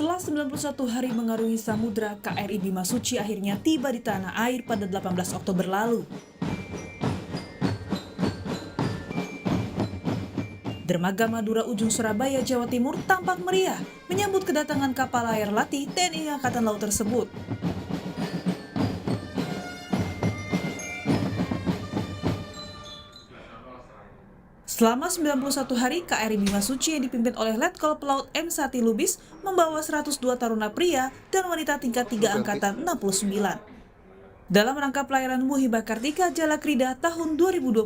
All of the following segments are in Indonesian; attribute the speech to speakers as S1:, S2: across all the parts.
S1: Setelah 91 hari mengarungi samudra, KRI Bimasuci akhirnya tiba di tanah air pada 18 Oktober lalu. Dermaga Madura ujung Surabaya, Jawa Timur tampak meriah menyambut kedatangan kapal layar latih TNI Angkatan Laut tersebut. Selama 91 hari, KRI Bimasuci yang dipimpin oleh Letkol Pelaut M. Sati Lubis membawa 102 taruna pria dan wanita tingkat 3 Angkatan 69. Dalam rangka pelayaran Muhibah Kartika Jalakrida tahun 2022.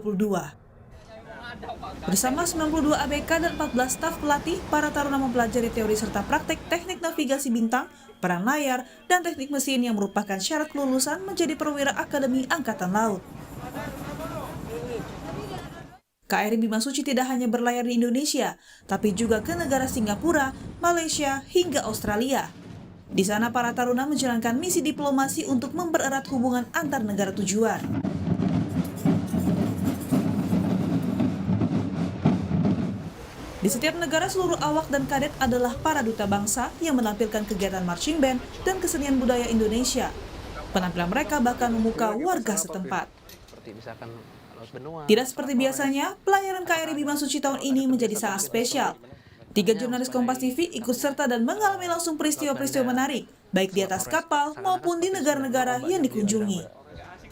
S1: Bersama 92 ABK dan 14 staf pelatih, para taruna mempelajari teori serta praktek teknik navigasi bintang, peran layar, dan teknik mesin yang merupakan syarat kelulusan menjadi perwira Akademi Angkatan Laut. KRI Bimasuci tidak hanya berlayar di Indonesia, tapi juga ke negara Singapura, Malaysia, hingga Australia. Di sana para taruna menjalankan misi diplomasi untuk mempererat hubungan antar negara tujuan. Di setiap negara, seluruh awak dan kadet adalah para duta bangsa yang menampilkan kegiatan marching band dan kesenian budaya Indonesia. Penampilan mereka bahkan memukau warga setempat. Tidak seperti biasanya, pelayaran KRI Bimasuci tahun ini menjadi sangat spesial. 3 jurnalis Kompas TV ikut serta dan mengalami langsung peristiwa-peristiwa menarik, baik di atas kapal maupun di negara-negara yang dikunjungi.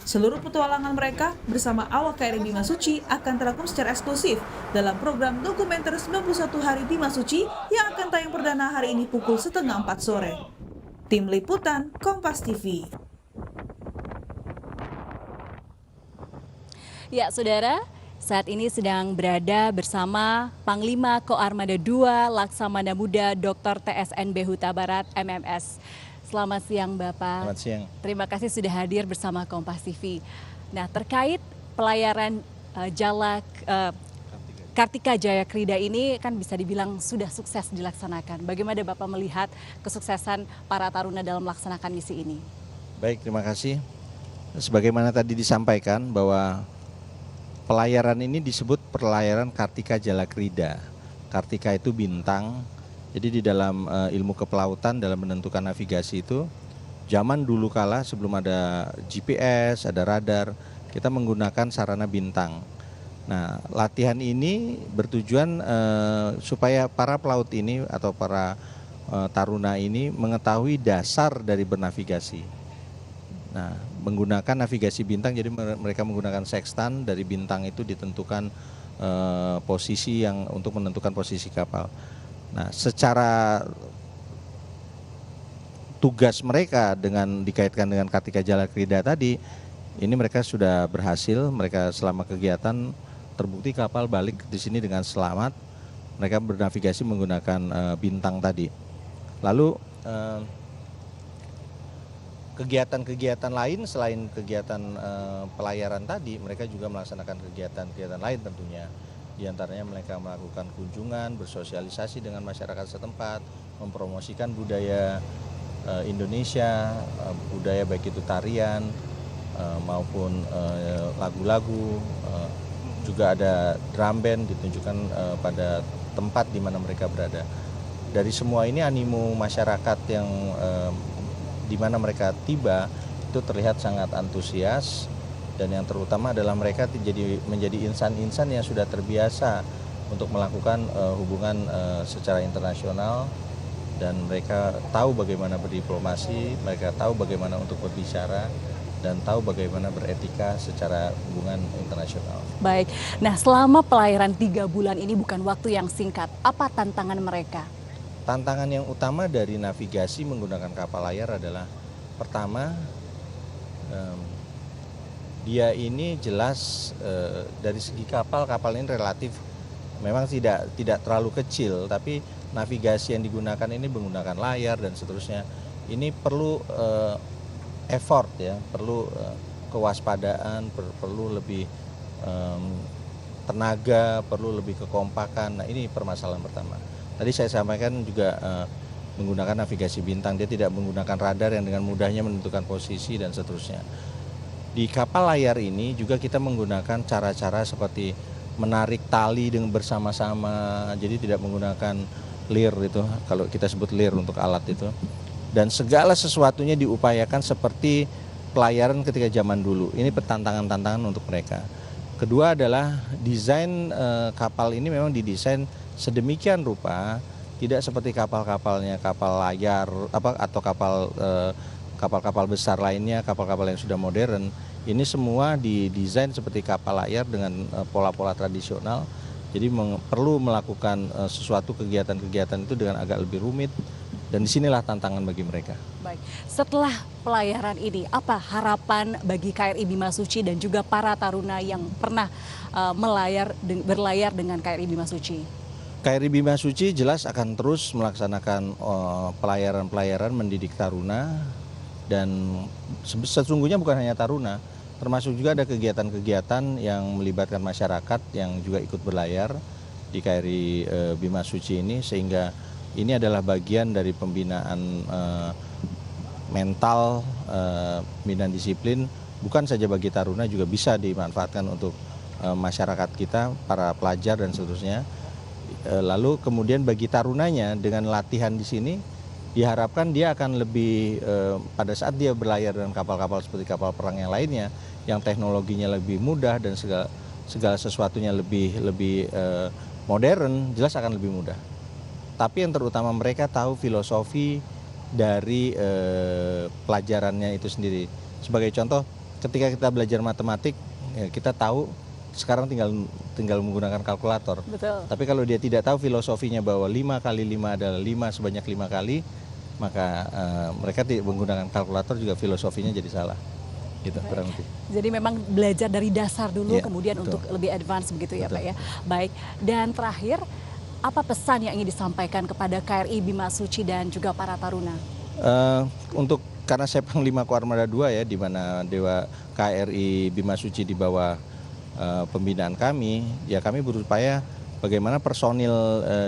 S1: Seluruh petualangan mereka bersama awak KRI Bimasuci akan terangkum secara eksklusif dalam program dokumenter 91 Hari Bimasuci yang akan tayang perdana hari ini pukul 3:30 sore. Tim Liputan Kompas TV.
S2: Ya, saudara, saat ini sedang berada bersama Panglima Koarmada II Laksamana Muda Dr. TSNB Huta Barat MMS. Selamat siang, Bapak.
S3: Selamat siang.
S2: Terima kasih sudah hadir bersama Kompas TV. Nah, terkait pelayaran Kartika Jalakrida ini kan bisa dibilang sudah sukses dilaksanakan. Bagaimana Bapak melihat kesuksesan para taruna dalam melaksanakan misi ini?
S3: Baik, terima kasih. Sebagaimana tadi disampaikan bahwa pelayaran ini disebut pelayaran Kartika Jalakrida. Kartika itu bintang. Jadi di dalam ilmu kepelautan dalam menentukan navigasi itu, zaman dulu kala sebelum ada GPS, ada radar, kita menggunakan sarana bintang. Nah, latihan ini bertujuan supaya para pelaut ini atau para taruna ini mengetahui dasar dari bernavigasi. Nah, menggunakan navigasi bintang, jadi mereka menggunakan sextant, dari bintang itu ditentukan posisi yang untuk menentukan posisi kapal. Nah, secara tugas mereka dengan dikaitkan dengan Kartika Jalakrida tadi, ini mereka sudah berhasil. Mereka selama kegiatan terbukti kapal balik di sini dengan selamat. Mereka bernavigasi menggunakan bintang tadi. Lalu kegiatan-kegiatan lain selain kegiatan pelayaran tadi, mereka juga melaksanakan kegiatan-kegiatan lain tentunya. Di antaranya mereka melakukan kunjungan, bersosialisasi dengan masyarakat setempat, mempromosikan budaya Indonesia, budaya baik itu tarian maupun lagu-lagu, juga ada drum band ditunjukkan pada tempat di mana mereka berada. Dari semua ini animo masyarakat yang di mana mereka tiba itu terlihat sangat antusias, dan yang terutama adalah mereka menjadi insan-insan yang sudah terbiasa untuk melakukan hubungan secara internasional, dan mereka tahu bagaimana berdiplomasi, mereka tahu bagaimana untuk berbicara, dan tahu bagaimana beretika secara hubungan internasional.
S2: Baik, nah selama pelayaran 3 bulan ini bukan waktu yang singkat, apa tantangan mereka?
S3: Tantangan yang utama dari navigasi menggunakan kapal layar adalah pertama, dia ini jelas dari segi kapal ini relatif memang tidak terlalu kecil, tapi navigasi yang digunakan ini menggunakan layar dan seterusnya. Ini perlu effort ya, perlu kewaspadaan, perlu lebih tenaga, perlu lebih kekompakan. Nah, ini permasalahan pertama. Tadi saya sampaikan juga menggunakan navigasi bintang, dia tidak menggunakan radar yang dengan mudahnya menentukan posisi dan seterusnya. Di kapal layar ini juga kita menggunakan cara-cara seperti menarik tali dengan bersama-sama, jadi tidak menggunakan LIR itu, kalau kita sebut LIR untuk alat itu. Dan segala sesuatunya diupayakan seperti pelayaran ketika zaman dulu. Ini tantangan-tantangan untuk mereka. Kedua adalah desain kapal ini memang didesain sedemikian rupa, tidak seperti kapal-kapalnya, kapal layar atau kapal-kapal besar lainnya, kapal-kapal yang sudah modern. Ini semua didesain seperti kapal layar dengan pola-pola tradisional. Jadi perlu melakukan sesuatu kegiatan-kegiatan itu dengan agak lebih rumit, dan disinilah tantangan bagi mereka.
S2: Baik, setelah pelayaran ini, apa harapan bagi KRI Bimasuci dan juga para taruna yang pernah berlayar dengan KRI Bimasuci?
S3: KRI Bimasuci jelas akan terus melaksanakan pelayaran-pelayaran mendidik taruna, dan sesungguhnya bukan hanya taruna, termasuk juga ada kegiatan-kegiatan yang melibatkan masyarakat yang juga ikut berlayar di KRI Bimasuci ini, sehingga ini adalah bagian dari pembinaan mental, pembinaan disiplin, bukan saja bagi taruna, juga bisa dimanfaatkan untuk masyarakat kita, para pelajar dan seterusnya. Lalu kemudian bagi tarunanya dengan latihan di sini, diharapkan dia akan lebih pada saat dia berlayar dengan kapal-kapal seperti kapal perang yang lainnya, yang teknologinya lebih mudah dan segala sesuatunya lebih modern, jelas akan lebih mudah. Tapi yang terutama mereka tahu filosofi dari pelajarannya itu sendiri. Sebagai contoh, ketika kita belajar matematik, ya kita tahu sekarang tinggal menggunakan kalkulator.
S2: Betul.
S3: Tapi kalau dia tidak tahu filosofinya bahwa 5 kali 5 adalah 5 sebanyak 5 kali, maka mereka menggunakan kalkulator juga filosofinya jadi salah. Gitu, kurang lebih.
S2: Jadi memang belajar dari dasar dulu,
S3: Ya,
S2: kemudian
S3: betul.
S2: untuk lebih advance begitu ya,
S3: Betul.
S2: Pak ya. Baik, dan terakhir, apa pesan yang ingin disampaikan kepada KRI Bimasuci dan juga para taruna?
S3: Karena saya Panglima Koarmada 2 ya, di mana Dewa KRI Bimasuci di bawah pembinaan kami, ya kami berupaya bagaimana personil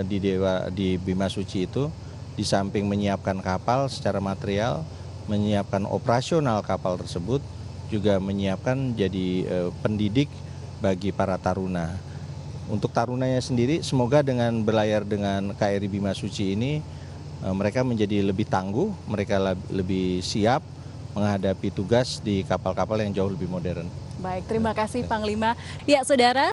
S3: di Bimasuci itu di samping menyiapkan kapal secara material, menyiapkan operasional kapal tersebut, juga menyiapkan jadi pendidik bagi para taruna. Untuk tarunanya sendiri, semoga dengan berlayar dengan KRI Bimasuci ini, mereka menjadi lebih tangguh, mereka lebih siap menghadapi tugas di kapal-kapal yang jauh lebih modern.
S2: Baik, terima kasih Panglima. Ya, Saudara.